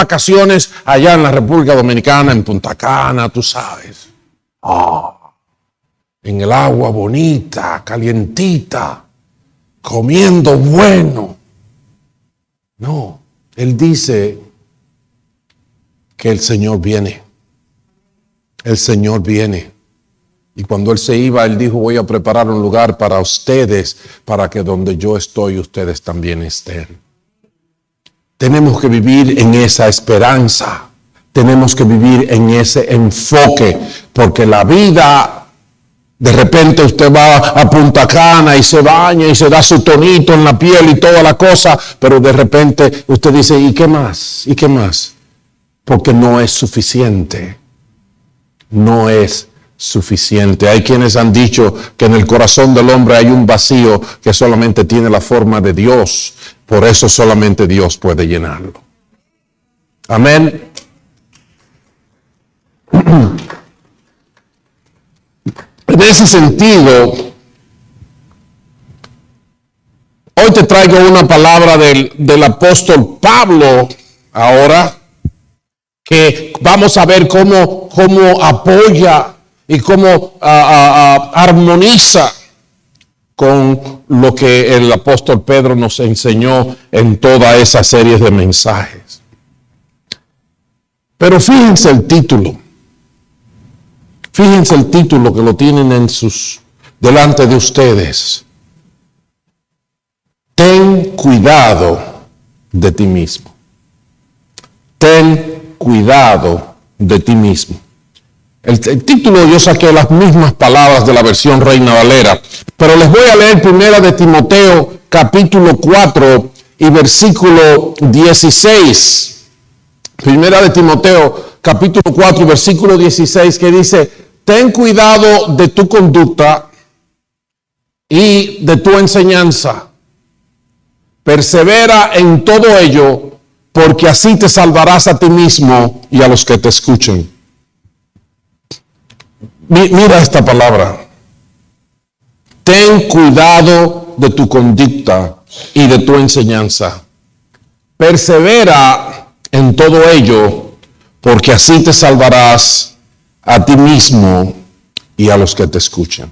vacaciones allá en la República Dominicana, en Punta Cana, tú sabes. En el agua bonita, calientita, comiendo bueno. No, él dice que el Señor viene. El Señor viene. Y cuando Él se iba, Él dijo, voy a preparar un lugar para ustedes, para que donde yo estoy, ustedes también estén. Tenemos que vivir en esa esperanza. Tenemos que vivir en ese enfoque, porque la vida, de repente usted va a Punta Cana y se baña y se da su tonito en la piel y toda la cosa, pero de repente usted dice, ¿y qué más? ¿Y qué más? Porque no es suficiente. No es suficiente. Hay quienes han dicho que en el corazón del hombre hay un vacío que solamente tiene la forma de Dios. Por eso solamente Dios puede llenarlo. Amén. En ese sentido, hoy te traigo una palabra del apóstol Pablo ahora, que vamos a ver cómo apoya y cómo armoniza con lo que el apóstol Pedro nos enseñó en toda esa serie de mensajes. Pero fíjense el título. Fíjense el título que lo tienen delante de ustedes. Ten cuidado de ti mismo. Ten cuidado de ti mismo. El título yo saqué las mismas palabras de la versión Reina Valera, pero les voy a leer primera de Timoteo capítulo 4 y versículo 16. Primera de Timoteo capítulo 4 y versículo 16, que dice: ten cuidado de tu conducta y de tu enseñanza. Persevera en todo ello, porque así te salvarás a ti mismo y a los que te escuchen. Mira esta palabra. Ten cuidado de tu conducta y de tu enseñanza. Persevera en todo ello, porque así te salvarás a ti mismo y a los que te escuchan.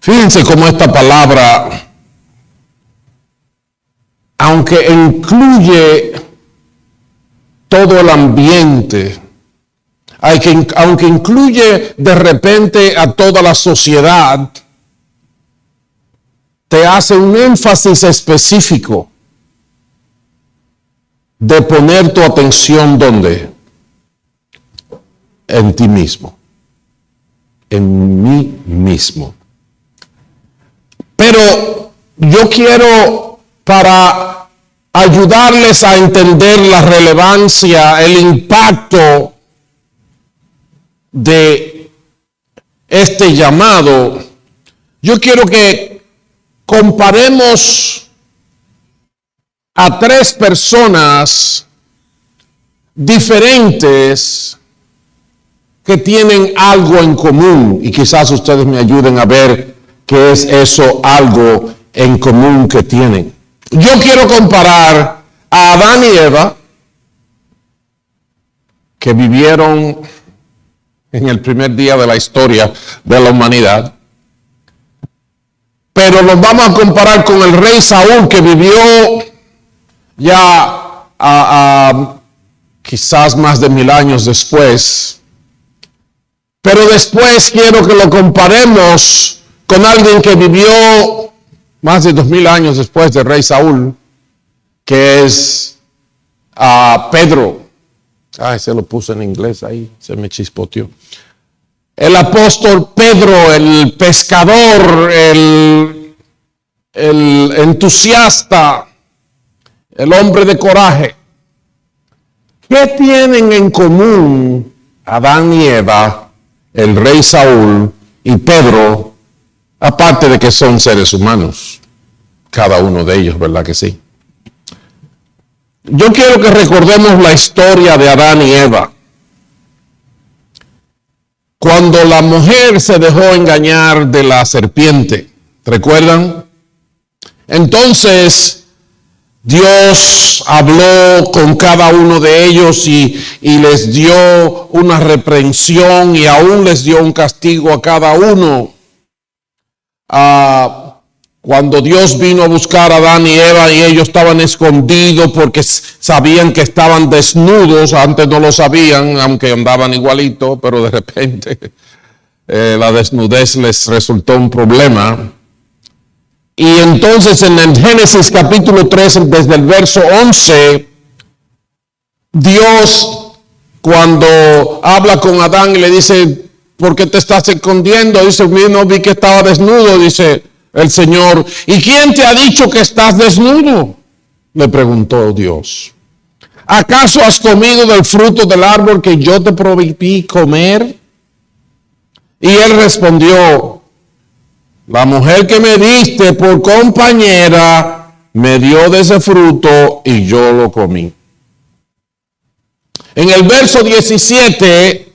Fíjense cómo esta palabra, aunque incluye todo el ambiente, aunque incluye de repente a toda la sociedad, te hace un énfasis específico de poner tu atención ¿dónde? En ti mismo. En mí mismo. Pero yo quiero, para ayudarles a entender la relevancia, el impacto de este llamado, yo quiero que comparemos a tres personas diferentes que tienen algo en común, y quizás ustedes me ayuden a ver qué es eso algo en común que tienen. Yo quiero comparar a Adán y Eva, que vivieron en el primer día de la historia de la humanidad, pero los vamos a comparar con el rey Saúl, que vivió ya quizás más de 1000 años después. Pero después quiero que lo comparemos con alguien que vivió más de 2000 años después del rey Saúl, que es Pedro. Se lo puse en inglés ahí, se me chispoteó. El apóstol Pedro, el pescador, el entusiasta, el hombre de coraje. ¿Qué tienen en común Adán y Eva, el rey Saúl y Pedro, aparte de que son seres humanos? Cada uno de ellos, ¿verdad que sí? Yo quiero que recordemos la historia de Adán y Eva. Cuando la mujer se dejó engañar de la serpiente, ¿recuerdan? Entonces Dios habló con cada uno de ellos y les dio una reprensión y aún les dio un castigo a cada uno. Cuando Dios vino a buscar a Adán y Eva y ellos estaban escondidos porque sabían que estaban desnudos, antes no lo sabían, aunque andaban igualito, pero de repente la desnudez les resultó un problema. Y entonces en el Génesis capítulo 3, desde el verso 11, Dios cuando habla con Adán y le dice, ¿por qué te estás escondiendo? Dice, no vi que estaba desnudo, dice el Señor. ¿Y quién te ha dicho que estás desnudo? Le preguntó Dios. ¿Acaso has comido del fruto del árbol que yo te prohibí comer? Y él respondió, la mujer que me diste por compañera me dio de ese fruto y yo lo comí. En el verso 17,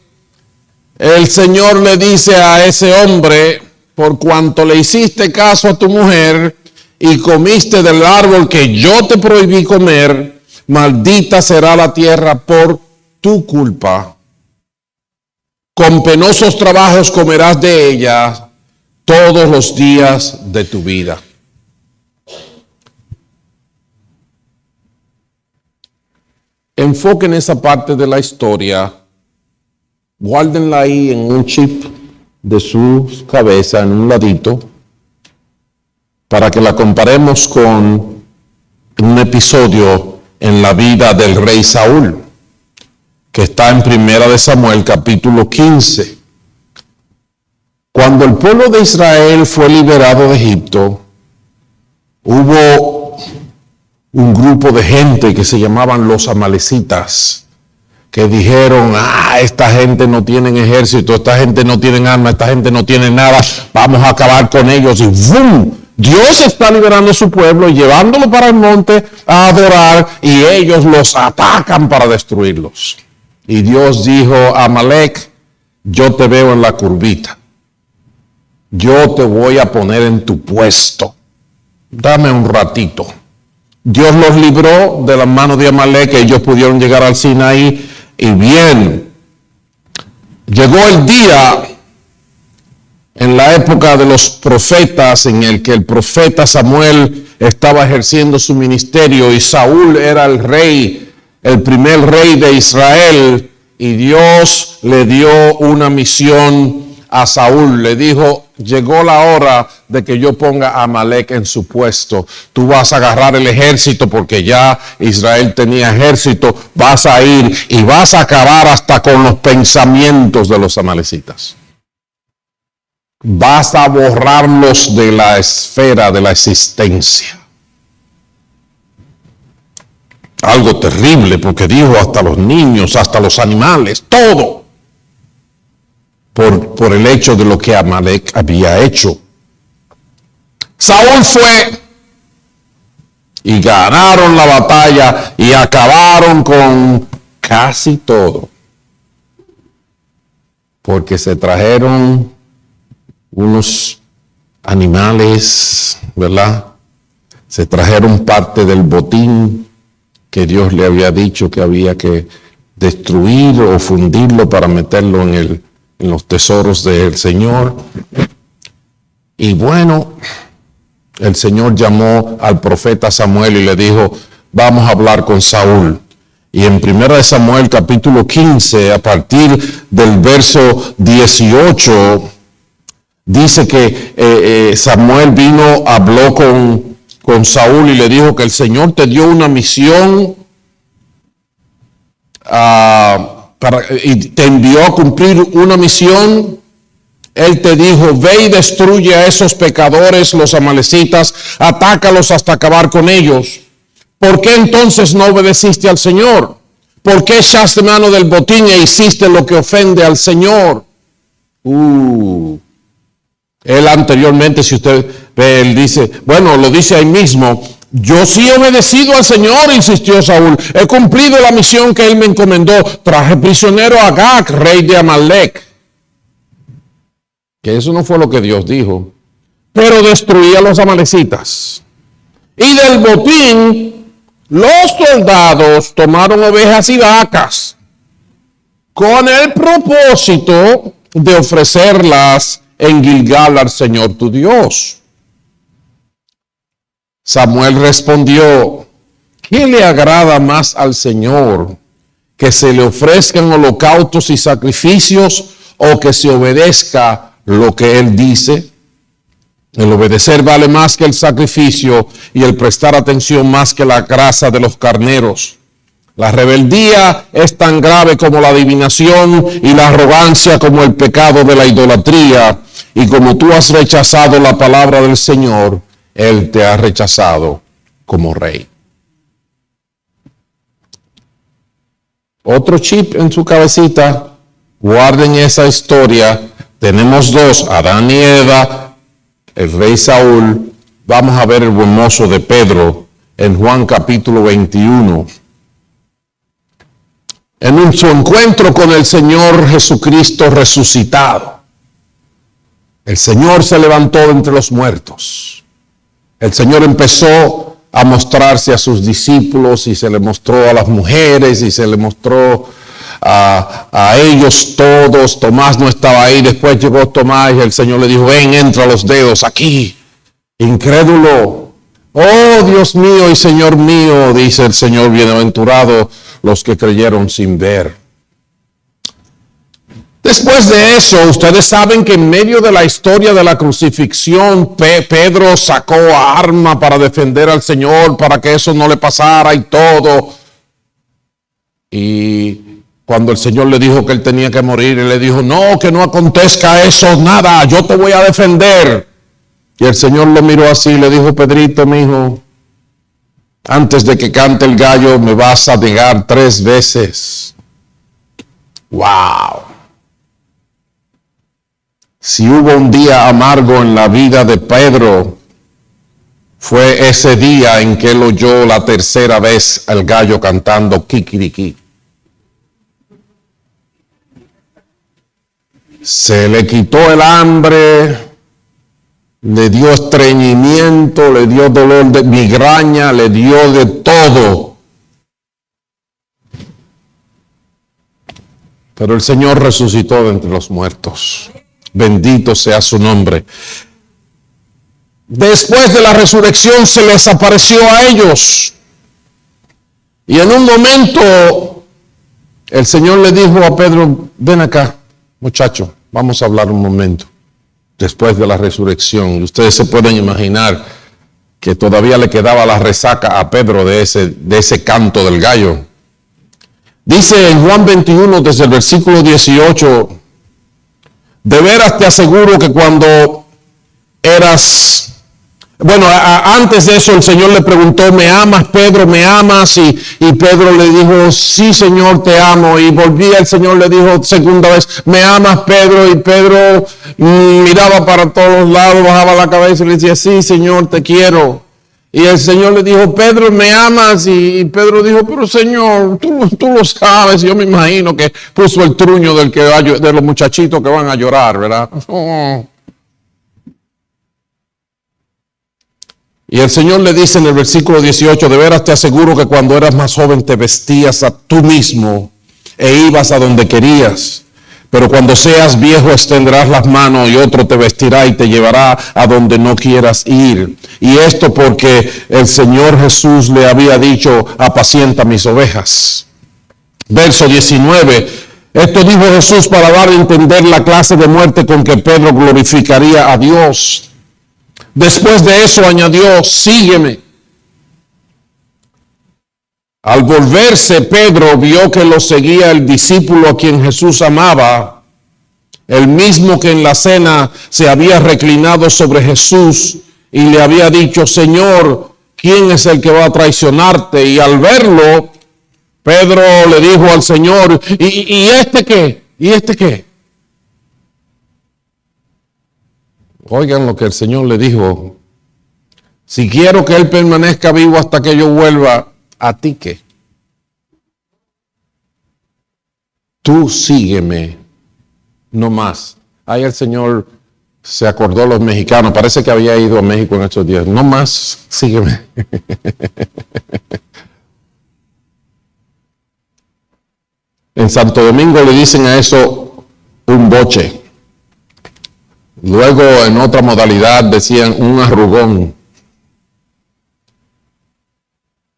el Señor le dice a ese hombre, por cuanto le hiciste caso a tu mujer y comiste del árbol que yo te prohibí comer, maldita será la tierra por tu culpa. Con penosos trabajos comerás de ella todos los días de tu vida. Enfoquen esa parte de la historia, guárdenla ahí en un chip de su cabeza, en un ladito, para que la comparemos con un episodio en la vida del rey Saúl, que está en Primera de Samuel, capítulo 15. Cuando el pueblo de Israel fue liberado de Egipto, hubo un grupo de gente que se llamaban los amalecitas, que dijeron, esta gente no tiene ejército, esta gente no tiene armas, esta gente no tiene nada, vamos a acabar con ellos. Y ¡bum! Dios está liberando a su pueblo y llevándolo para el monte a adorar, y ellos los atacan para destruirlos. Y Dios dijo a Amalek, yo te veo en la curvita, yo te voy a poner en tu puesto, dame un ratito. Dios los libró de las manos de Amalek, ellos pudieron llegar al Sinaí, y bien, llegó el día en la época de los profetas en el que el profeta Samuel estaba ejerciendo su ministerio y Saúl era el rey, el primer rey de Israel, y Dios le dio una misión a Saúl. Le dijo, llegó la hora de que yo ponga a Amalek en su puesto. Tú vas a agarrar el ejército porque ya Israel tenía ejército. Vas a ir y vas a acabar hasta con los pensamientos de los amalecitas. Vas a borrarlos de la esfera de la existencia. Algo terrible, porque dijo hasta los niños, hasta los animales, todo. Por el hecho de lo que Amalek había hecho. Saúl fue y ganaron la batalla y acabaron con casi todo. Porque se trajeron unos animales, ¿verdad? Se trajeron parte del botín que Dios le había dicho que había que destruir o fundirlo para meterlo en los tesoros del Señor. Y bueno, el Señor llamó al profeta Samuel y le dijo, vamos a hablar con Saúl. Y en 1 Samuel capítulo 15, a partir del verso 18, dice que Samuel vino, habló con Saúl y le dijo que el Señor te dio una misión y te envió a cumplir una misión. Él te dijo, ve y destruye a esos pecadores, los amalecitas, atácalos hasta acabar con ellos. ¿Por qué entonces no obedeciste al Señor? ¿Por qué echaste mano del botín e hiciste lo que ofende al Señor? Él anteriormente, si usted ve, él dice, bueno, lo dice ahí mismo, yo sí he obedecido al Señor, insistió Saúl, he cumplido la misión que él me encomendó, traje prisionero a Agag, rey de Amalek. Que eso no fue lo que Dios dijo, pero destruí a los amalecitas. Y del botín los soldados tomaron ovejas y vacas con el propósito de ofrecerlas en Gilgal al Señor tu Dios. Samuel respondió: ¿qué le agrada más al Señor? ¿Que se le ofrezcan holocaustos y sacrificios o que se obedezca lo que Él dice? El obedecer vale más que el sacrificio y el prestar atención más que la grasa de los carneros. La rebeldía es tan grave como la adivinación y la arrogancia como el pecado de la idolatría. Y como tú has rechazado la palabra del Señor, Él te ha rechazado como rey. Otro chip en su cabecita, guarden esa historia. Tenemos dos, Adán y Eva, el rey Saúl. Vamos a ver el buen mozo de Pedro en Juan capítulo 21. En su encuentro con el Señor Jesucristo resucitado, el Señor se levantó de entre los muertos. El Señor empezó a mostrarse a sus discípulos y se le mostró a las mujeres y se le mostró a ellos todos. Tomás no estaba ahí. Después llegó Tomás y el Señor le dijo: ven, entra los dedos aquí. Incrédulo. Oh, Dios mío y Señor mío, dice el Señor, bienaventurados los que creyeron sin ver. Después de eso, ustedes saben que en medio de la historia de la crucifixión, Pedro sacó arma para defender al Señor, para que eso no le pasara y todo. Y cuando el Señor le dijo que él tenía que morir, él le dijo: no, que no acontezca eso, nada, yo te voy a defender. Y el Señor lo miró así y le dijo: Pedrito, mi hijo, antes de que cante el gallo me vas a negar 3 veces. ¡Wow! Si hubo un día amargo en la vida de Pedro, fue ese día en que él oyó la tercera vez al gallo cantando kikiriki. Se le quitó el hambre, le dio estreñimiento, le dio dolor de migraña, le dio de todo. Pero el Señor resucitó de entre los muertos. Bendito sea su nombre. Después de la resurrección se les apareció a ellos. Y en un momento el Señor le dijo a Pedro: ven acá, muchacho, vamos a hablar un momento. Después de la resurrección, ustedes se pueden imaginar que todavía le quedaba la resaca a Pedro de ese canto del gallo. Dice en Juan 21, desde el versículo 18: de veras te aseguro que cuando eras... Bueno, antes de eso el Señor le preguntó: ¿me amas, Pedro? ¿Me amas? Y Pedro le dijo: sí, Señor, te amo. Y volvía, el Señor le dijo segunda vez: ¿me amas, Pedro? Y Pedro miraba para todos lados, bajaba la cabeza y le decía: sí, Señor, te quiero. Y el Señor le dijo: Pedro, ¿me amas? Y Pedro dijo: pero Señor, tú lo sabes. Yo me imagino que puso el truño de los muchachitos que van a llorar, ¿verdad? Oh. Y el Señor le dice en el versículo 18: de veras te aseguro que cuando eras más joven te vestías a tú mismo e ibas a donde querías. Pero cuando seas viejo extenderás las manos y otro te vestirá y te llevará a donde no quieras ir. Y esto porque el Señor Jesús le había dicho: apacienta mis ovejas. Verso 19. Esto dijo Jesús para dar a entender la clase de muerte con que Pedro glorificaría a Dios. Después de eso añadió: sígueme. Al volverse, Pedro vio que lo seguía el discípulo a quien Jesús amaba, el mismo que en la cena se había reclinado sobre Jesús y le había dicho: Señor, ¿quién es el que va a traicionarte? Y al verlo, Pedro le dijo al Señor: ¿Y este qué? ¿Y este qué? Oigan lo que el Señor le dijo: si quiero que Él permanezca vivo hasta que yo vuelva, ¿a ti qué? Tú sígueme, no más. Ahí el Señor se acordó a los mexicanos, parece que había ido a México en estos días. No más, sígueme. En Santo Domingo le dicen a eso un boche. Luego en otra modalidad decían un arrugón.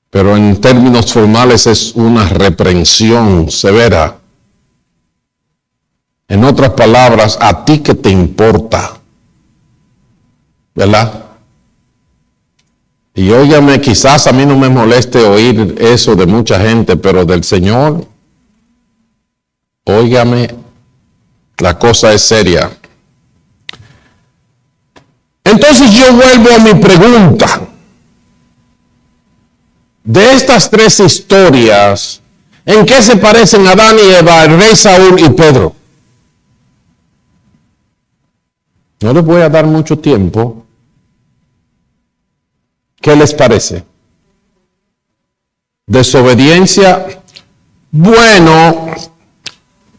Pero en términos formales es una reprensión severa. En otras palabras, ¿a ti qué te importa? ¿Verdad? Y óigame, quizás a mí no me moleste oír eso de mucha gente, pero del Señor, óigame, la cosa es seria. Entonces yo vuelvo a mi pregunta. De estas tres historias, ¿en qué se parecen Adán y Eva, el rey Saúl y Pedro? No les voy a dar mucho tiempo. ¿Qué les parece? Desobediencia. Bueno,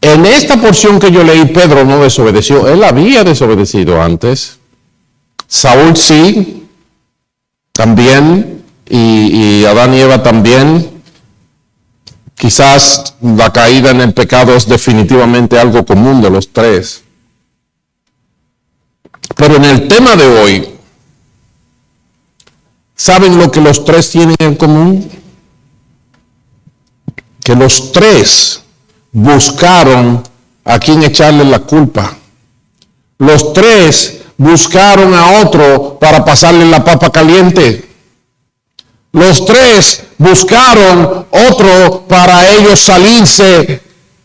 en esta porción que yo leí, Pedro no desobedeció. Él había desobedecido antes. Saúl sí, también. Y Adán y Eva también. Quizás la caída en el pecado es definitivamente algo común de los tres. Pero en el tema de hoy, ¿saben lo que los tres tienen en común? Que los tres buscaron a quien echarle la culpa. Los tres buscaron a otro para pasarle la papa caliente. Los tres buscaron otro para ellos salirse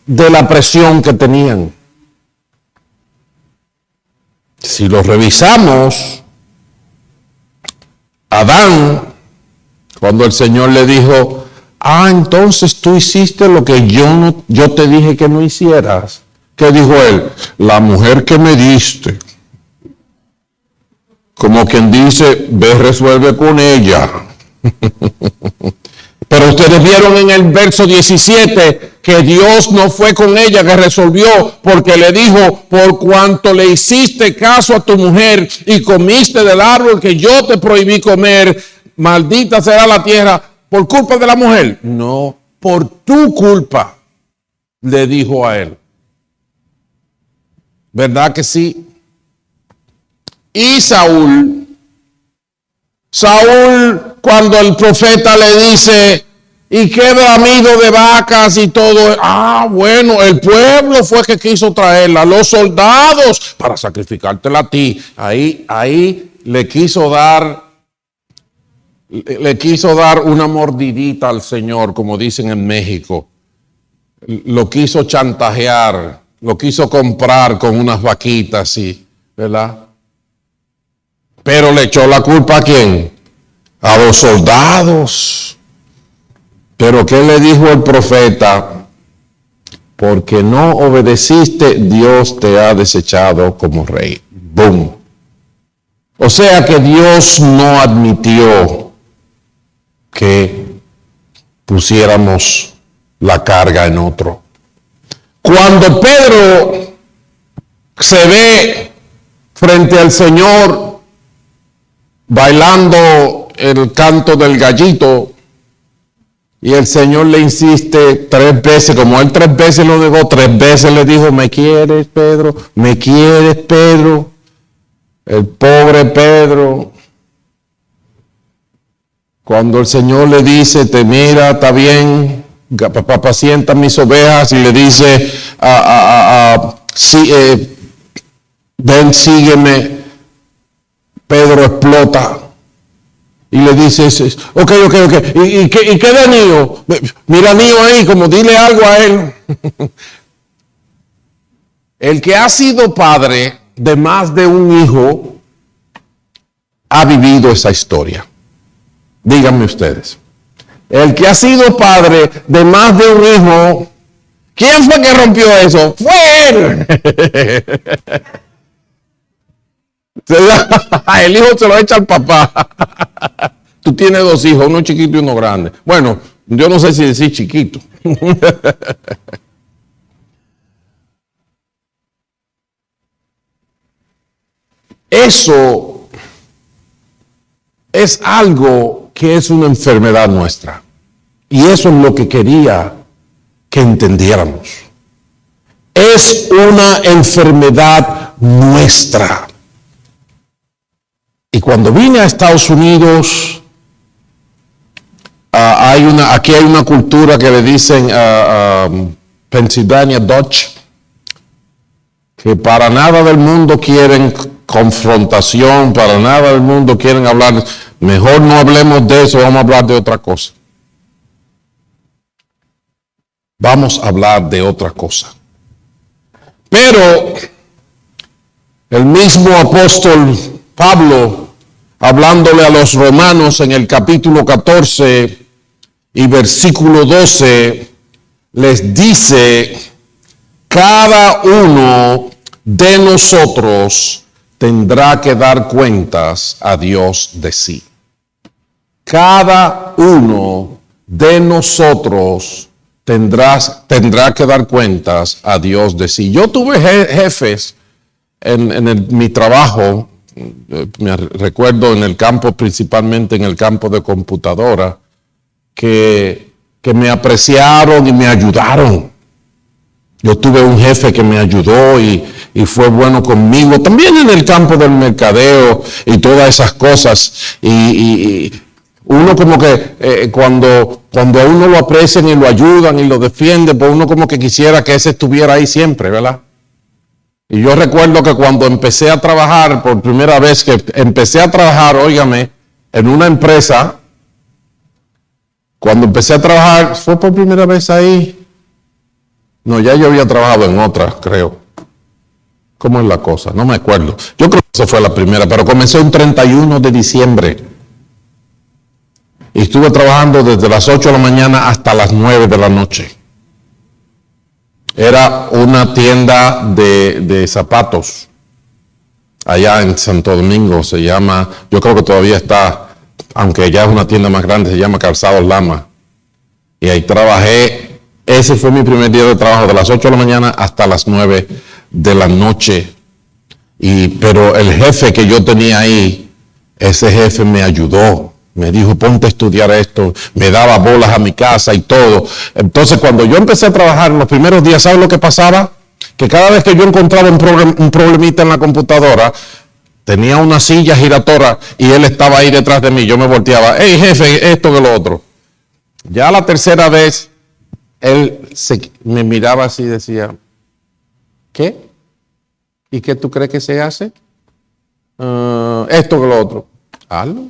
de la presión que tenían. Si lo revisamos, Adán, cuando el Señor le dijo, entonces tú hiciste lo que yo te dije que no hicieras. ¿Qué dijo él? La mujer que me diste. Como quien dice, ve, resuelve con ella. Pero ustedes vieron en el verso 17 que Dios no fue con ella, que resolvió, porque le dijo, por cuanto le hiciste caso a tu mujer y comiste del árbol que yo te prohibí comer, maldita será la tierra por culpa de la mujer. No, por tu culpa, le dijo a él. ¿Verdad que sí? Y Saúl, cuando el profeta le dice, y qué bramido de vacas y todo, bueno, el pueblo fue que quiso traerla, los soldados para sacrificártela a ti. Ahí le quiso dar una mordidita al Señor, como dicen en México. Lo quiso chantajear, lo quiso comprar con unas vaquitas, sí, ¿verdad? Pero le echó la culpa ¿a quién? A los soldados. Pero ¿qué le dijo el profeta? Porque no obedeciste, Dios te ha desechado como rey. ¡Bum! O sea que Dios no admitió que pusiéramos la carga en otro. Cuando Pedro se ve frente al Señor bailando el canto del gallito, y el Señor le insiste 3 veces, como él 3 veces lo negó, 3 veces le dijo, ¿me quieres, Pedro? ¿Me quieres, Pedro? El pobre Pedro, cuando el Señor le dice, te mira, está bien, apacienta mis ovejas, y le dice, ven, sígueme, Pedro explota. Y le dice, ok. ¿Y qué de Nío? Mira a Nío ahí, como dile algo a él. El que ha sido padre de más de un hijo ha vivido esa historia. Díganme ustedes. El que ha sido padre de más de un hijo, ¿quién fue que rompió eso? ¡Fue él! El hijo se lo echa al papá. Tú tienes 2 hijos, uno chiquito y uno grande. Bueno, yo no sé si decir chiquito. Eso es algo que es una enfermedad nuestra. Y eso es lo que quería que entendiéramos. Es una enfermedad nuestra. Y cuando vine a Estados Unidos, aquí hay una cultura que le dicen Pennsylvania Dutch, que para nada del mundo quieren confrontación, para nada del mundo quieren hablar, mejor no hablemos de eso, vamos a hablar de otra cosa. Vamos a hablar de otra cosa. Pero el mismo apóstol Pablo, hablándole a los romanos en el capítulo 14 y versículo 12, les dice: cada uno de nosotros tendrá que dar cuentas a Dios de sí. Cada uno de nosotros tendrá que dar cuentas a Dios de sí. Yo tuve jefes en mi trabajo, me recuerdo en el campo, principalmente en el campo de computadora, que me apreciaron y me ayudaron. Yo tuve un jefe que me ayudó y fue bueno conmigo, también en el campo del mercadeo y todas esas cosas. Y uno como que cuando a uno lo aprecian y lo ayudan y lo defienden, pues uno como que quisiera que ese estuviera ahí siempre, ¿verdad? Y yo recuerdo que cuando empecé a trabajar, por primera vez que empecé a trabajar, óigame, en una empresa, cuando empecé a trabajar, fue por primera vez ahí. No, ya yo había trabajado en otra, creo. ¿Cómo es la cosa? No me acuerdo. Yo creo que esa fue la primera, pero comencé un 31 de diciembre. Y estuve trabajando desde las 8 de la mañana hasta las 9 de la noche. Era una tienda de zapatos. Allá en Santo Domingo se llama, yo creo que todavía está, aunque ya es una tienda más grande, se llama Calzados Lama. Y ahí trabajé. Ese fue mi primer día de trabajo, de las 8 de la mañana hasta las 9 de la noche. Pero el jefe que yo tenía ahí, ese jefe me ayudó. Me dijo, ponte a estudiar esto. Me daba bolas a mi casa y todo. Entonces, cuando yo empecé a trabajar en los primeros días, ¿sabes lo que pasaba? Que cada vez que yo encontraba un problemita en la computadora, tenía una silla giratoria y él estaba ahí detrás de mí. Yo me volteaba, hey jefe, esto que lo otro. Ya la tercera vez, él me miraba así y decía, ¿qué? ¿Y qué tú crees que se hace? Esto que lo otro. Hazlo.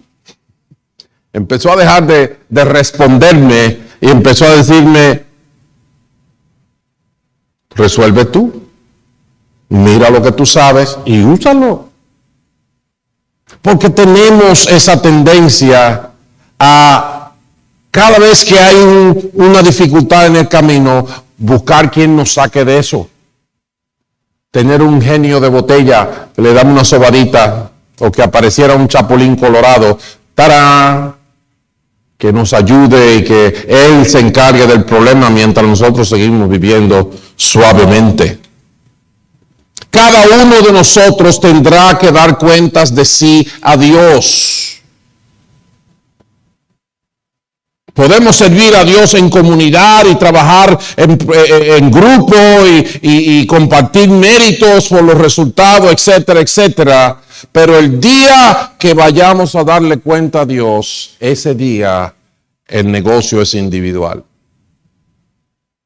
Empezó a dejar de responderme y empezó a decirme, resuelve tú. Mira lo que tú sabes y úsalo. Porque tenemos esa tendencia a, cada vez que hay una dificultad en el camino, buscar quien nos saque de eso. Tener un genio de botella que le damos una sobadita o que apareciera un chapulín colorado, ¡tarán!, que nos ayude y que él se encargue del problema mientras nosotros seguimos viviendo suavemente. Cada uno de nosotros tendrá que dar cuentas de sí a Dios. Podemos servir a Dios en comunidad y trabajar en grupo y compartir méritos por los resultados, etcétera, etcétera. Pero el día que vayamos a darle cuenta a Dios, ese día el negocio es individual.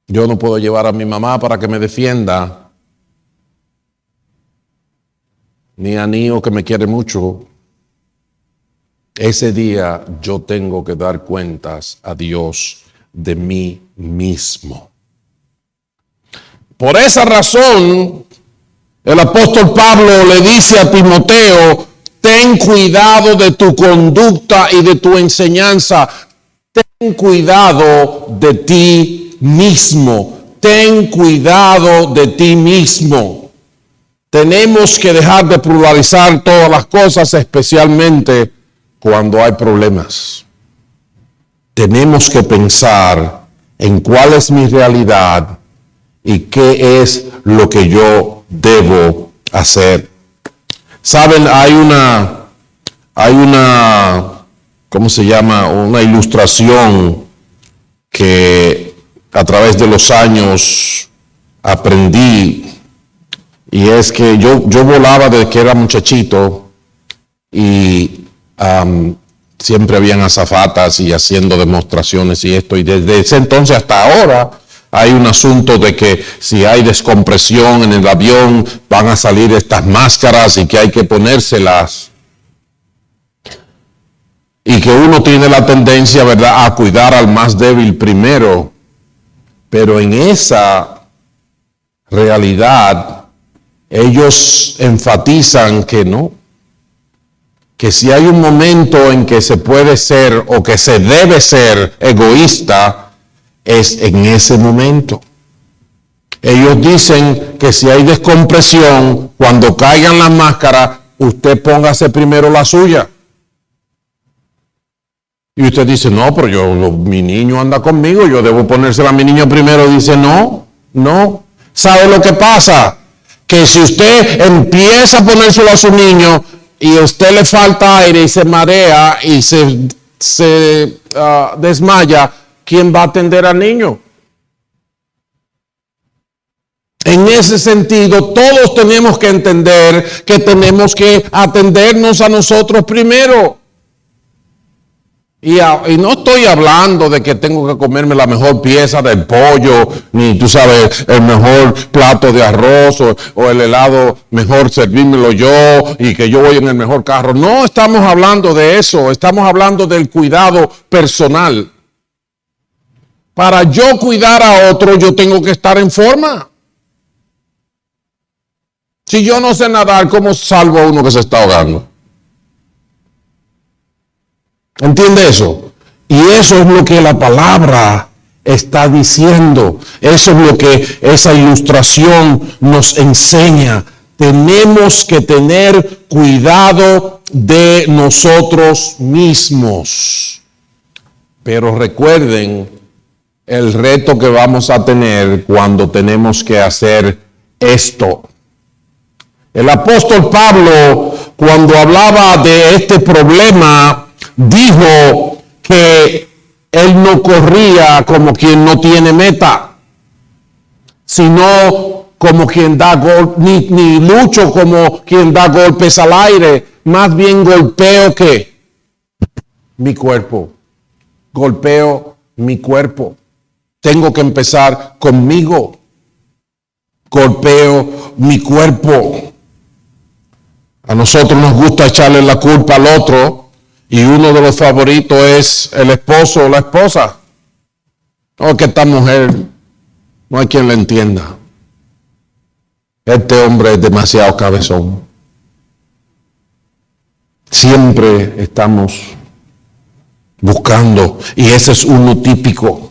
Yo no puedo llevar a mi mamá para que me defienda, ni a Nio, que me quiere mucho. Ese día yo tengo que dar cuentas a Dios de mí mismo. Por esa razón, el apóstol Pablo le dice a Timoteo, ten cuidado de tu conducta y de tu enseñanza. Ten cuidado de ti mismo. Ten cuidado de ti mismo. Tenemos que dejar de pluralizar todas las cosas, especialmente cuando hay problemas. Tenemos que pensar en cuál es mi realidad y qué es lo que yo debo hacer. Saben, hay una, ¿cómo se llama? Una ilustración que a través de los años aprendí, y es que yo volaba desde que era muchachito y siempre habían azafatas y haciendo demostraciones y esto, y desde ese entonces hasta ahora hay un asunto de que si hay descompresión en el avión van a salir estas máscaras y que hay que ponérselas. Y que uno tiene la tendencia, ¿verdad?, a cuidar al más débil primero. Pero en esa realidad, ellos enfatizan que no. Que si hay un momento en que se puede ser o que se debe ser egoísta, es en ese momento. Ellos dicen que si hay descompresión, cuando caigan las máscaras, usted póngase primero la suya. Y usted dice, no, pero mi niño anda conmigo, yo debo ponérsela a mi niño primero. Dice, no. ¿Sabe lo que pasa? Que si usted empieza a ponérselo a su niño y a usted le falta aire y se marea y se desmaya, ¿quién va a atender al niño? En ese sentido, todos tenemos que entender que tenemos que atendernos a nosotros primero. Y no estoy hablando de que tengo que comerme la mejor pieza del pollo, ni tú sabes, el mejor plato de arroz o el helado mejor servírmelo yo y que yo voy en el mejor carro. No estamos hablando de eso, estamos hablando del cuidado personal. Para yo cuidar a otro, yo tengo que estar en forma. Si yo no sé nadar, ¿cómo salvo a uno que se está ahogando? ¿Entiende eso? Y eso es lo que la palabra está diciendo. Eso es lo que esa ilustración nos enseña. Tenemos que tener cuidado de nosotros mismos. Pero recuerden el reto que vamos a tener cuando tenemos que hacer esto. El apóstol Pablo, cuando hablaba de este problema, dijo que él no corría como quien no tiene meta, sino como quien da golpes, ni lucho como quien da golpes al aire, más bien golpeo que mi cuerpo, golpeo mi cuerpo. Tengo que empezar conmigo, golpeo mi cuerpo. A nosotros nos gusta echarle la culpa al otro. Y uno de los favoritos es el esposo o la esposa. No, que esta mujer, no hay quien la entienda. Este hombre es demasiado cabezón. Siempre estamos buscando, y ese es uno típico.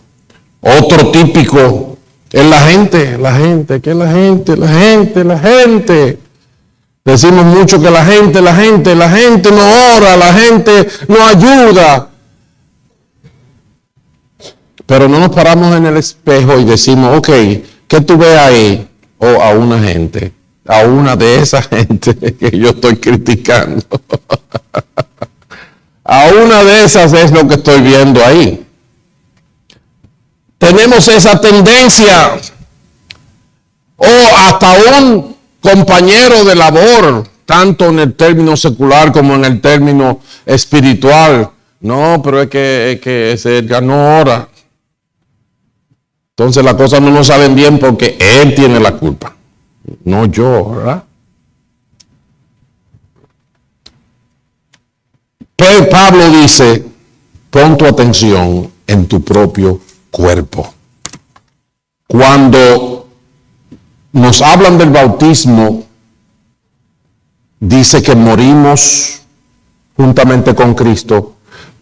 Otro típico es la gente. Decimos mucho que la gente no ora, la gente no ayuda. Pero no nos paramos en el espejo y decimos, ok, ¿qué tú ves ahí? O a una gente, a una de esas gente que yo estoy criticando. A una de esas es lo que estoy viendo ahí. Tenemos esa tendencia, o hasta un compañero de labor, tanto en el término secular como en el término espiritual. No, pero es que ese Edgar no ora. Entonces las cosas no nos salen bien porque él tiene la culpa, no yo, ¿verdad? Pero Pablo dice, pon tu atención en tu propio cuerpo. Cuando nos hablan del bautismo, dice que morimos juntamente con Cristo,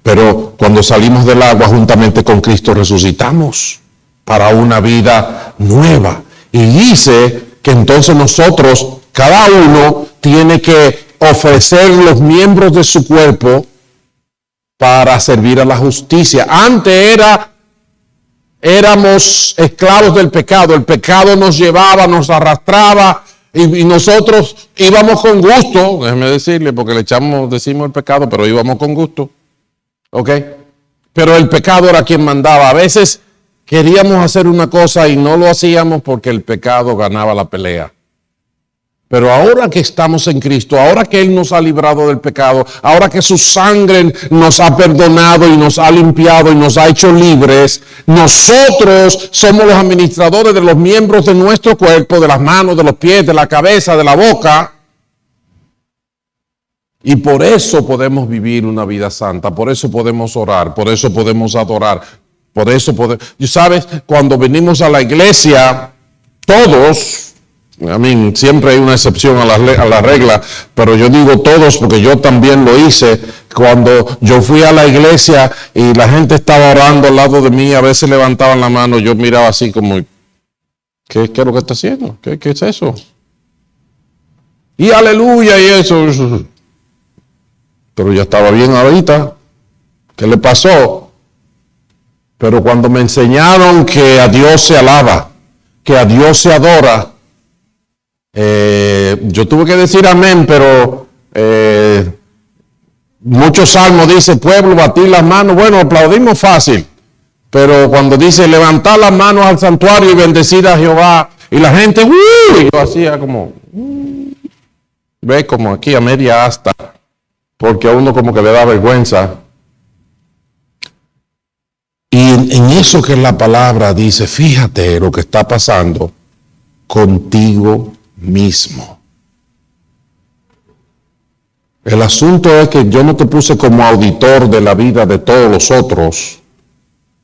pero cuando salimos del agua juntamente con Cristo resucitamos para una vida nueva. Y dice que entonces nosotros, cada uno, tiene que ofrecer los miembros de su cuerpo para servir a la justicia. Antes éramos esclavos del pecado. El pecado nos llevaba, nos arrastraba y nosotros íbamos con gusto. Déjeme decirle, porque decimos el pecado, pero íbamos con gusto. ¿Ok? Pero el pecado era quien mandaba. A veces queríamos hacer una cosa y no lo hacíamos porque el pecado ganaba la pelea. Pero ahora que estamos en Cristo, ahora que Él nos ha librado del pecado, ahora que su sangre nos ha perdonado y nos ha limpiado y nos ha hecho libres, nosotros somos los administradores de los miembros de nuestro cuerpo, de las manos, de los pies, de la cabeza, de la boca. Y por eso podemos vivir una vida santa, por eso podemos orar, por eso podemos adorar, por eso podemos... Y sabes, cuando venimos a la iglesia, todos... siempre hay una excepción a la regla, pero yo digo todos porque yo también lo hice. Cuando yo fui a la iglesia y la gente estaba orando al lado de mí, a veces levantaban la mano, yo miraba así como, ¿qué es lo que está haciendo? ¿Qué es eso? Y aleluya y eso. Pero ya estaba bien ahorita. ¿Qué le pasó? Pero cuando me enseñaron que a Dios se alaba, que a Dios se adora, yo tuve que decir amén, pero muchos salmos dice, pueblo, batir las manos. Bueno, aplaudimos fácil, pero cuando dice levantar las manos al santuario y bendecir a Jehová, y la gente, y yo hacía como, ve como aquí a media asta, porque a uno como que le da vergüenza. Y en eso que la palabra dice, fíjate lo que está pasando contigo mismo. El asunto es que yo no te puse como auditor de la vida de todos los otros.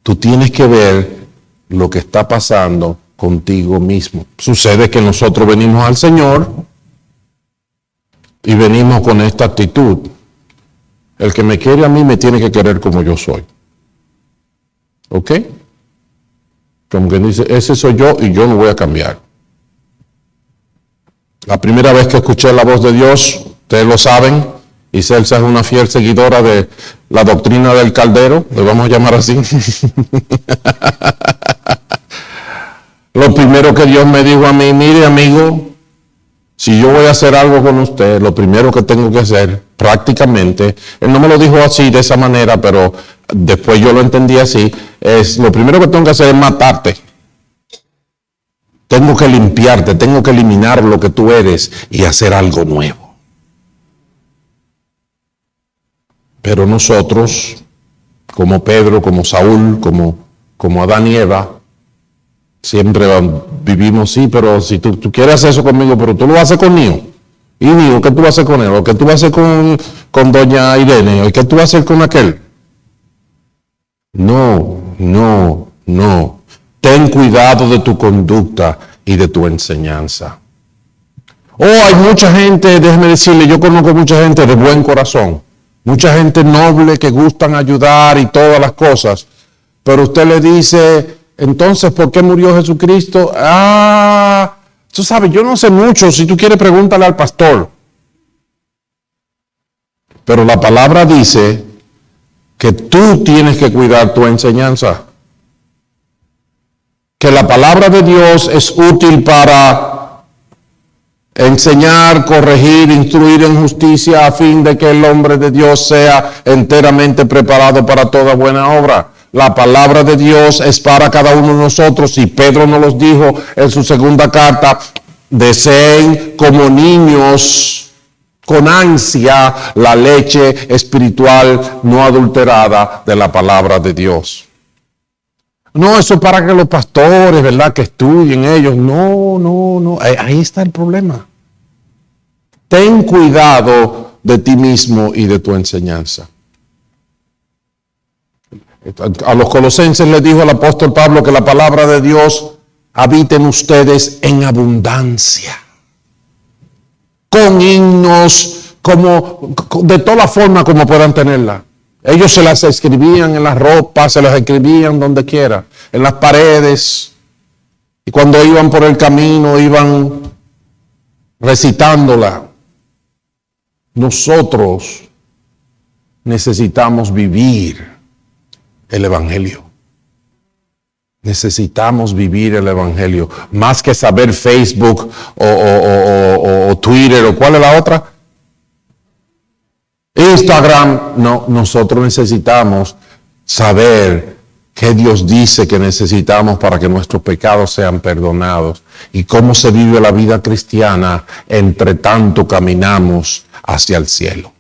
Tú tienes que ver lo que está pasando contigo mismo. Sucede que nosotros venimos al Señor y venimos con esta actitud. El que me quiere a mí me tiene que querer como yo soy. ¿Ok? Como que dice, ese soy yo y yo no voy a cambiar. La primera vez que escuché la voz de Dios, ustedes lo saben, y Celsa es una fiel seguidora de la doctrina del caldero, le vamos a llamar así. Lo primero que Dios me dijo a mí, mire amigo, si yo voy a hacer algo con usted, lo primero que tengo que hacer, prácticamente, Él no me lo dijo así, de esa manera, pero después yo lo entendí así, es lo primero que tengo que hacer es matarte. Tengo que limpiarte, tengo que eliminar lo que tú eres y hacer algo nuevo. Pero nosotros, como Pedro, como Saúl, como Adán y Eva, siempre vivimos, sí, pero si tú quieres hacer eso conmigo, pero tú lo haces con Nio. ¿Y Nio qué tú vas a hacer con él? ¿O qué tú vas a hacer con doña Irene? ¿O qué tú vas a hacer con aquel? No. Ten cuidado de tu conducta y de tu enseñanza. Hay mucha gente, déjeme decirle, yo conozco mucha gente de buen corazón, mucha gente noble que gustan ayudar y todas las cosas, pero usted le dice, entonces, ¿por qué murió Jesucristo? Tú sabes, yo no sé mucho, si tú quieres pregúntale al pastor. Pero la palabra dice que tú tienes que cuidar tu enseñanza. Que la palabra de Dios es útil para enseñar, corregir, instruir en justicia a fin de que el hombre de Dios sea enteramente preparado para toda buena obra. La palabra de Dios es para cada uno de nosotros y Pedro nos los dijo en su segunda carta, deseen como niños con ansia la leche espiritual no adulterada de la palabra de Dios. No, eso es para que los pastores, ¿verdad?, que estudien ellos. No. Ahí está el problema. Ten cuidado de ti mismo y de tu enseñanza. A los colosenses les dijo el apóstol Pablo que la palabra de Dios habita en ustedes en abundancia. Con himnos, de toda forma como puedan tenerla. Ellos se las escribían en las ropas, se las escribían donde quiera, en las paredes. Y cuando iban por el camino, iban recitándola. Nosotros necesitamos vivir el Evangelio. Necesitamos vivir el Evangelio. Más que saber Facebook o Twitter o ¿cuál es la otra? Instagram. No, nosotros necesitamos saber qué Dios dice que necesitamos para que nuestros pecados sean perdonados y cómo se vive la vida cristiana entre tanto caminamos hacia el cielo.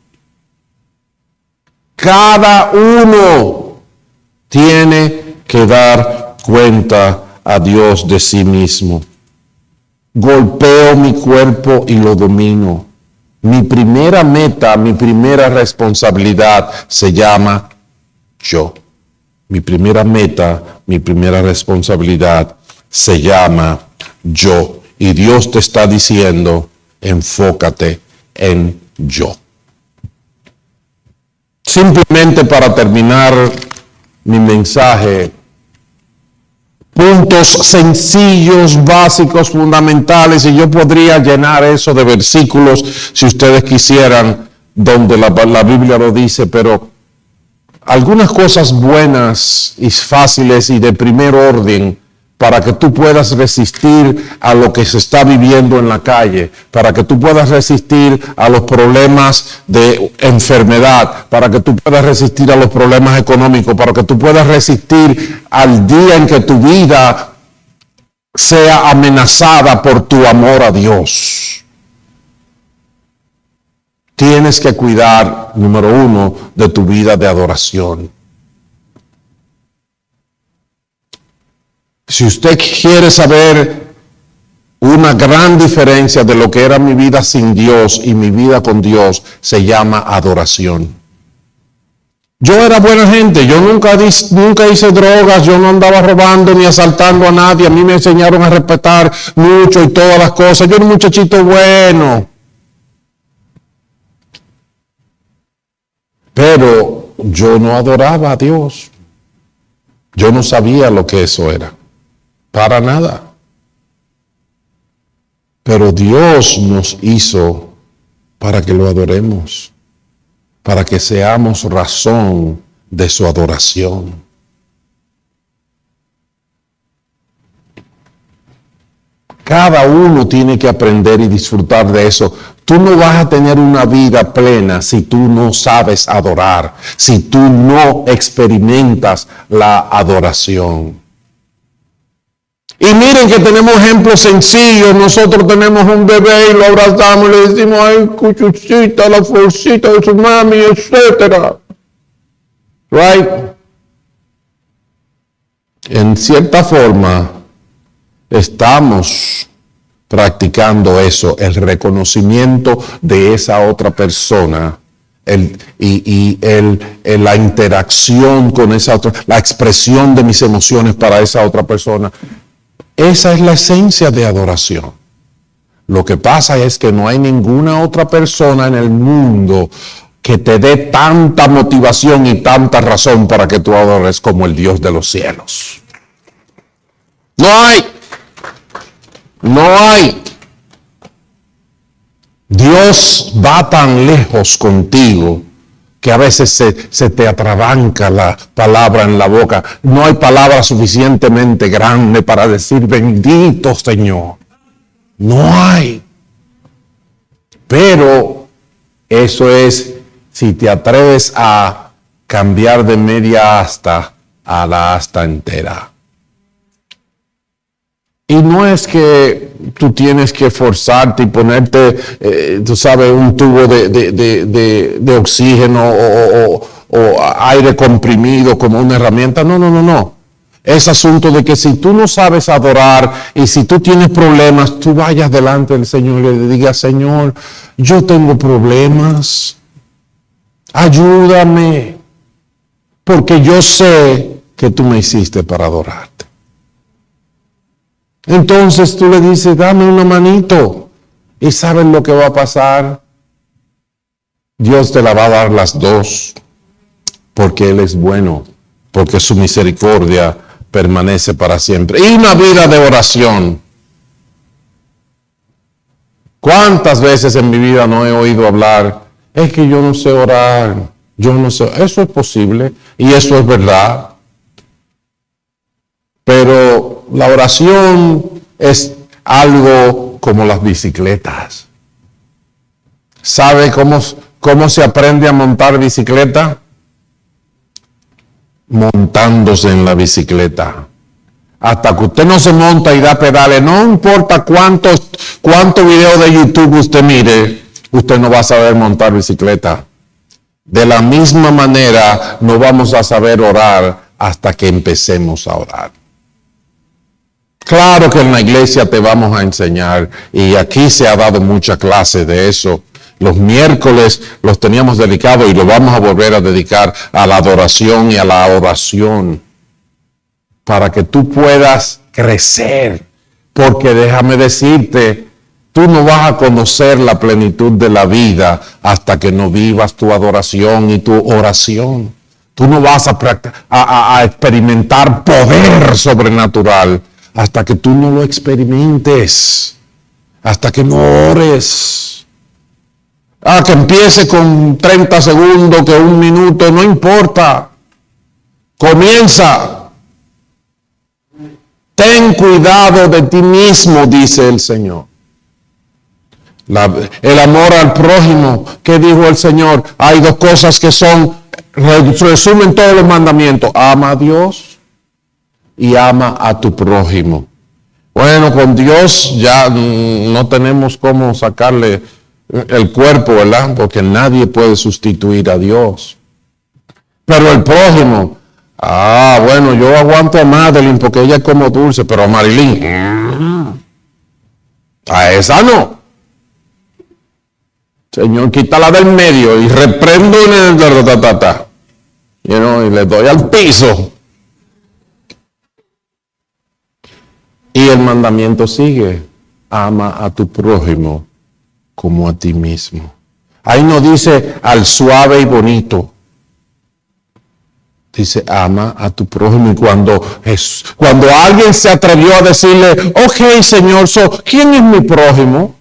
Cada uno tiene que dar cuenta a Dios de sí mismo. Golpeo mi cuerpo y lo domino. Mi primera meta, mi primera responsabilidad se llama yo. Mi primera meta, mi primera responsabilidad se llama yo. Y Dios te está diciendo, enfócate en yo. Simplemente para terminar mi mensaje, puntos sencillos, básicos, fundamentales, y yo podría llenar eso de versículos si ustedes quisieran, donde la Biblia lo dice, pero algunas cosas buenas y fáciles y de primer orden para que tú puedas resistir a lo que se está viviendo en la calle, para que tú puedas resistir a los problemas de enfermedad, para que tú puedas resistir a los problemas económicos, para que tú puedas resistir al día en que tu vida sea amenazada por tu amor a Dios. Tienes que cuidar, número uno, de tu vida de adoración. Si usted quiere saber una gran diferencia de lo que era mi vida sin Dios y mi vida con Dios, se llama adoración. Yo era buena gente, yo nunca hice drogas, yo no andaba robando ni asaltando a nadie, a mí me enseñaron a respetar mucho y todas las cosas, yo era un muchachito bueno. Pero yo no adoraba a Dios, yo no sabía lo que eso era. Para nada. Pero Dios nos hizo para que lo adoremos, para que seamos razón de su adoración. Cada uno tiene que aprender y disfrutar de eso. Tú no vas a tener una vida plena si tú no sabes adorar, si tú no experimentas la adoración. Y miren que tenemos ejemplos sencillos. Nosotros tenemos un bebé y lo abrazamos y le decimos, ay, cuchuchita, la forcita de su mami, etcétera. Right? En cierta forma, estamos practicando eso, el reconocimiento de esa otra persona, la interacción con esa otra, la expresión de mis emociones para esa otra persona. Esa es la esencia de adoración. Lo que pasa es que no hay ninguna otra persona en el mundo que te dé tanta motivación y tanta razón para que tú adores como el Dios de los cielos. No hay. No hay. Dios va tan lejos contigo que a veces se te atrabanca la palabra en la boca. No hay palabra suficientemente grande para decir bendito Señor. No hay. Pero eso es si te atreves a cambiar de media asta a la asta entera. Y no es que tú tienes que forzarte y ponerte, tú sabes, un tubo de oxígeno o aire comprimido como una herramienta. No. Es asunto de que si tú no sabes adorar y si tú tienes problemas, tú vayas delante del Señor y le digas, Señor, yo tengo problemas, ayúdame, porque yo sé que tú me hiciste para adorarte. Entonces tú le dices, dame una manito. ¿Y sabes lo que va a pasar? Dios te la va a dar las dos. Porque Él es bueno. Porque su misericordia permanece para siempre. Y una vida de oración. ¿Cuántas veces en mi vida no he oído hablar? Es que yo no sé orar. Yo no sé. Eso es posible. Y eso es verdad. Pero la oración es algo como las bicicletas. ¿Sabe cómo se aprende a montar bicicleta? montándose en la bicicleta. Hasta que usted no se monta y da pedales, no importa cuánto video de YouTube usted mire, usted no va a saber montar bicicleta. De la misma manera, no vamos a saber orar hasta que empecemos a orar. Claro que en la iglesia te vamos a enseñar, y aquí se ha dado mucha clase de eso. Los miércoles los teníamos dedicados y los vamos a volver a dedicar a la adoración y a la oración, para que tú puedas crecer. Porque déjame decirte, tú no vas a conocer la plenitud de la vida hasta que no vivas tu adoración y tu oración. Tú no vas a experimentar poder sobrenatural hasta que tú no lo experimentes, hasta que no ores. Que empiece con 30 segundos, que 1 minuto, no importa. Comienza. Ten cuidado de ti mismo, dice el Señor. El amor al prójimo, ¿qué dijo el Señor? Hay 2 cosas que resumen todos los mandamientos. Ama a Dios y ama a tu prójimo. Bueno, con Dios ya no tenemos cómo sacarle el cuerpo, ¿verdad? Porque nadie puede sustituir a Dios. Pero el prójimo, bueno, yo aguanto a Madeline porque ella es como dulce, pero a Marilyn, a esa no. Señor, quítala del medio y reprendo y le doy al piso. Y el mandamiento sigue: ama a tu prójimo como a ti mismo. Ahí no dice al suave y bonito. Dice, ama a tu prójimo. Y cuando alguien se atrevió a decirle, ok, Señor, ¿quién es mi prójimo?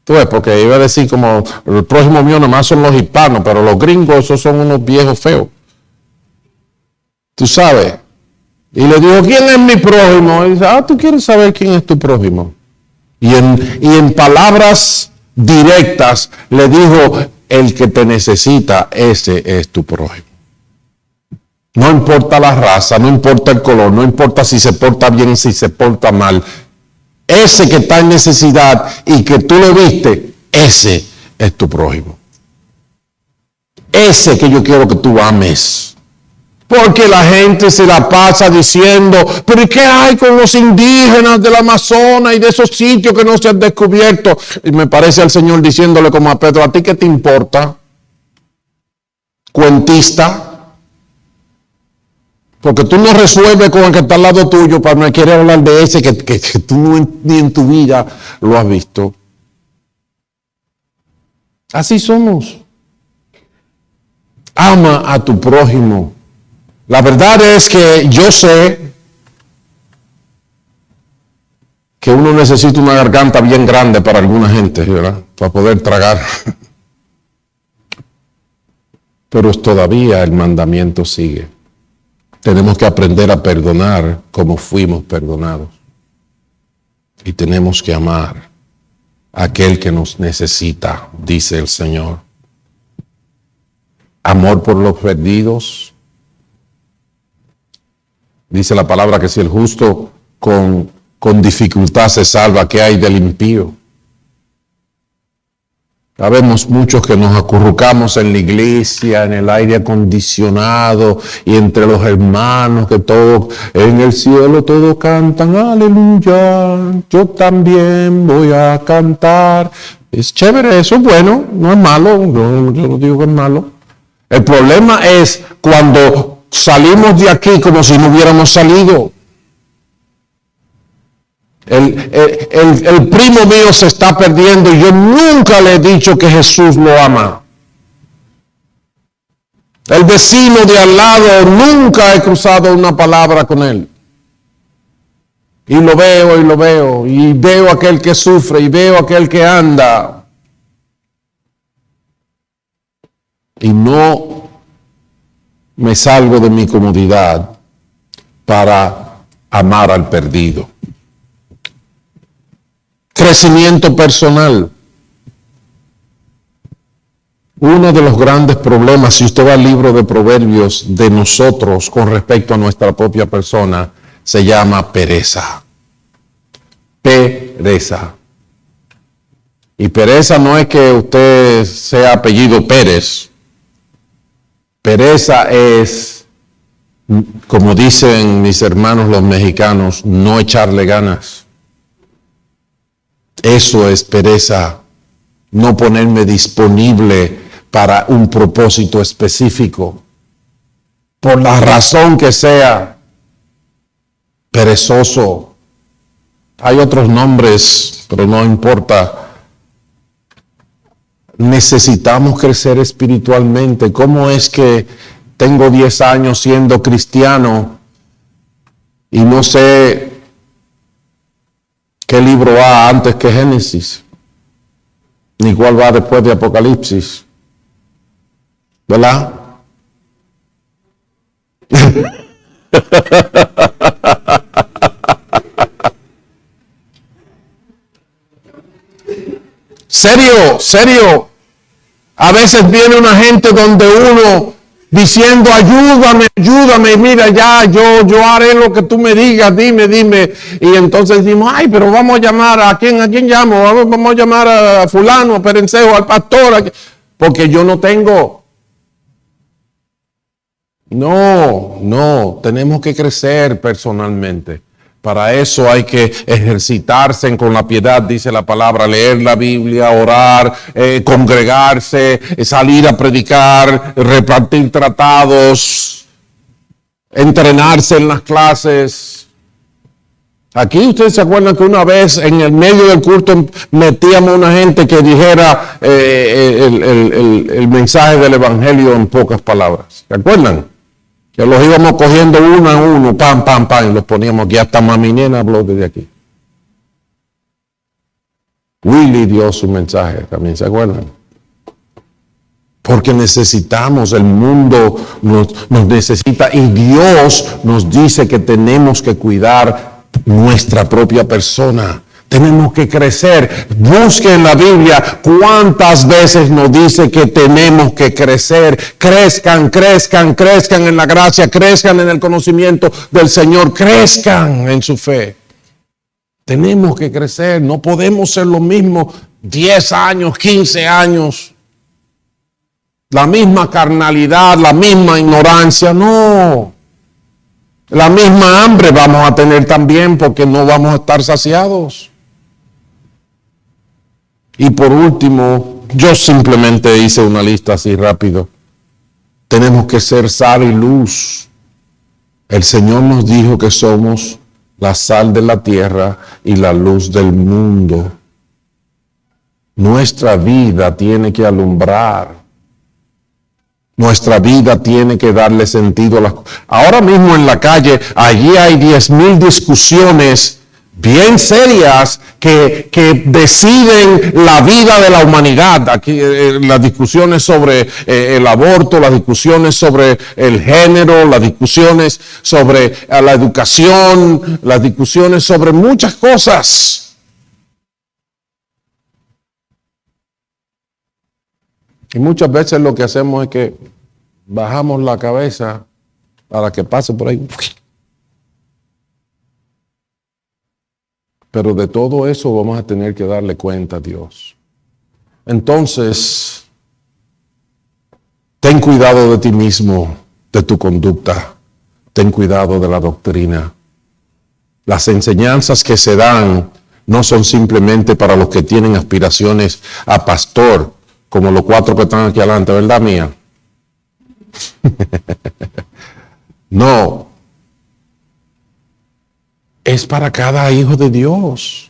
Tú ves, porque iba a decir como, el prójimo mío nomás son los hispanos, pero los gringos, esos son unos viejos feos. Tú sabes. Y le dijo, ¿quién es mi prójimo? Y dice, ¿tú quieres saber quién es tu prójimo? Y en palabras directas le dijo, el que te necesita, ese es tu prójimo. No importa la raza, no importa el color, no importa si se porta bien, si se porta mal. Ese que está en necesidad y que tú lo viste, ese es tu prójimo. Ese que yo quiero que tú ames. Porque la gente se la pasa diciendo, pero ¿y qué hay con los indígenas del Amazonas y de esos sitios que no se han descubierto? Y me parece al Señor diciéndole como a Pedro, ¿a ti qué te importa? Cuentista. Porque tú no resuelves con el que está al lado tuyo, para no querer hablar de ese que tú ni en tu vida lo has visto. Así somos. Ama a tu prójimo. La verdad es que yo sé que uno necesita una garganta bien grande para alguna gente, ¿verdad? Para poder tragar. Pero todavía el mandamiento sigue. Tenemos que aprender a perdonar como fuimos perdonados. Y tenemos que amar a aquel que nos necesita, dice el Señor. Amor por los perdidos. Dice la palabra que si el justo con dificultad se salva, ¿qué hay del impío? Sabemos muchos que nos acurrucamos en la iglesia, en el aire acondicionado y entre los hermanos que todos en el cielo todos cantan aleluya, yo también voy a cantar. Es chévere, eso es bueno, no es malo, yo no digo que es malo. El problema es cuando salimos de aquí como si no hubiéramos salido. El primo mío se está perdiendo y yo nunca le he dicho que Jesús lo ama. El vecino de al lado, nunca he cruzado una palabra con él. Y lo veo, y veo a aquel que sufre, y veo a aquel que anda. Y no me salgo de mi comodidad para amar al perdido. Crecimiento personal. Uno de los grandes problemas, si usted va al libro de Proverbios, de nosotros con respecto a nuestra propia persona, se llama pereza. Pereza. Y pereza no es que usted sea apellido Pérez. Pereza es, como dicen mis hermanos los mexicanos, no echarle ganas. Eso es pereza. No ponerme disponible para un propósito específico. Por la razón que sea. Perezoso. Hay otros nombres, pero no importa. Necesitamos crecer espiritualmente. ¿Cómo es que tengo 10 años siendo cristiano y no sé qué libro va antes que Génesis? Ni cuál va después de Apocalipsis. ¿Verdad? Serio. A veces viene una gente donde uno diciendo, ayúdame, mira, ya, yo haré lo que tú me digas, dime. Y entonces decimos, ay, pero vamos a llamar, ¿a quién llamo? Vamos a llamar a fulano, a Perencejo, al pastor, porque yo no tengo. No, tenemos que crecer personalmente. Para eso hay que ejercitarse con la piedad, dice la palabra, leer la Biblia, orar, congregarse, salir a predicar, repartir tratados, entrenarse en las clases. Aquí ustedes se acuerdan que una vez en el medio del culto metíamos a una gente que dijera el mensaje del evangelio en pocas palabras. ¿Se acuerdan? Que los íbamos cogiendo uno a uno, pam, y los poníamos aquí. Hasta Mami Nena habló desde aquí. Willy dio su mensaje también, ¿se acuerdan? Porque necesitamos, el mundo nos necesita y Dios nos dice que tenemos que cuidar nuestra propia persona. Tenemos que crecer. Busque en la Biblia cuántas veces nos dice que tenemos que crecer. Crezcan en la gracia, crezcan en el conocimiento del Señor, crezcan en su fe. Tenemos que crecer. No podemos ser lo mismo 10 años, 15 años. La misma carnalidad, la misma ignorancia, no. La misma hambre vamos a tener también porque no vamos a estar saciados. Y por último, yo simplemente hice una lista así rápido. Tenemos que ser sal y luz. El Señor nos dijo que somos la sal de la tierra y la luz del mundo. Nuestra vida tiene que alumbrar. Nuestra vida tiene que darle sentido a las cosas. Ahora mismo en la calle, allí hay 10,000 discusiones bien serias que deciden la vida de la humanidad. Aquí las discusiones sobre el aborto, las discusiones sobre el género, las discusiones sobre la educación, las discusiones sobre muchas cosas. Y muchas veces lo que hacemos es que bajamos la cabeza para que pase por ahí. Pero de todo eso vamos a tener que darle cuenta a Dios. Entonces, ten cuidado de ti mismo, de tu conducta. Ten cuidado de la doctrina. Las enseñanzas que se dan no son simplemente para los que tienen aspiraciones a pastor, como los 4 que están aquí adelante, ¿verdad mía? No. Es para cada hijo de Dios.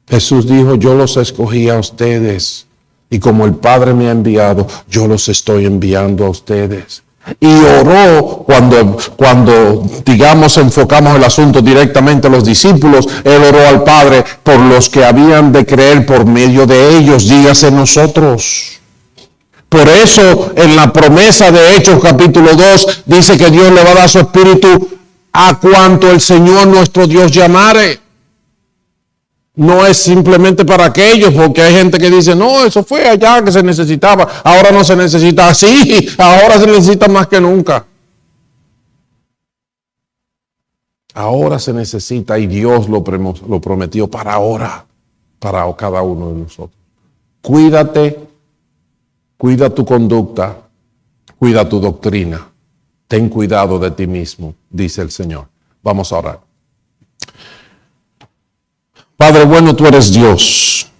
Jesús dijo, yo los escogí a ustedes y como el Padre me ha enviado, yo los estoy enviando a ustedes. Y oró cuando digamos, enfocamos el asunto directamente a los discípulos, él oró al Padre por los que habían de creer por medio de ellos, dígase nosotros. Por eso en la promesa de Hechos capítulo 2 dice que Dios le va a dar su espíritu a cuanto el Señor nuestro Dios llamare. No es simplemente para aquellos, porque hay gente que dice, no, eso fue allá que se necesitaba, ahora no se necesita. Sí, ahora se necesita más que nunca. Ahora se necesita y Dios lo prometió para ahora, para cada uno de nosotros. Cuídate, cuida tu conducta, cuida tu doctrina. Ten cuidado de ti mismo, dice el Señor. Vamos a orar. Padre bueno, tú eres Dios.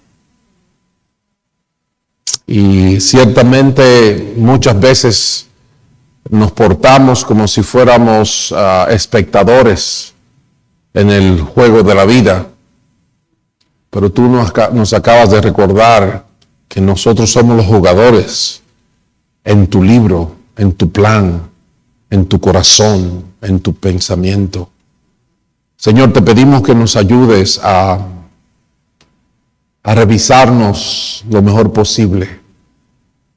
Y ciertamente muchas veces nos portamos como si fuéramos espectadores en el juego de la vida. Pero tú nos acabas de recordar que nosotros somos los jugadores en tu libro, en tu plan, en tu corazón, en tu pensamiento. Señor, te pedimos que nos ayudes a revisarnos lo mejor posible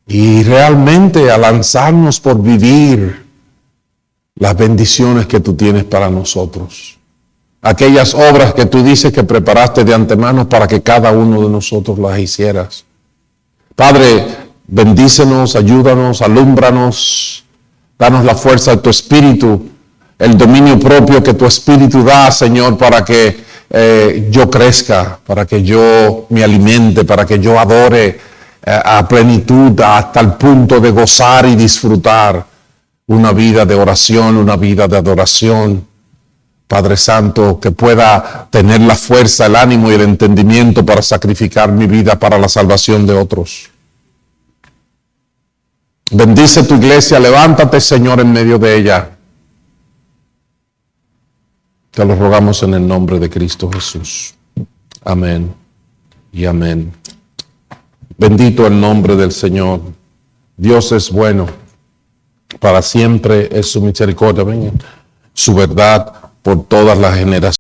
y realmente a lanzarnos por vivir las bendiciones que tú tienes para nosotros. Aquellas obras que tú dices que preparaste de antemano para que cada uno de nosotros las hicieras. Padre, bendícenos, ayúdanos, alúmbranos, danos la fuerza de tu espíritu, el dominio propio que tu espíritu da, Señor, para que yo crezca, para que yo me alimente, para que yo adore a plenitud hasta el punto de gozar y disfrutar una vida de oración, una vida de adoración. Padre Santo, que pueda tener la fuerza, el ánimo y el entendimiento para sacrificar mi vida para la salvación de otros. Bendice tu iglesia, levántate, Señor, en medio de ella. Te lo rogamos en el nombre de Cristo Jesús. Amén y amén. Bendito el nombre del Señor. Dios es bueno. Para siempre es su misericordia. Su verdad por todas las generaciones.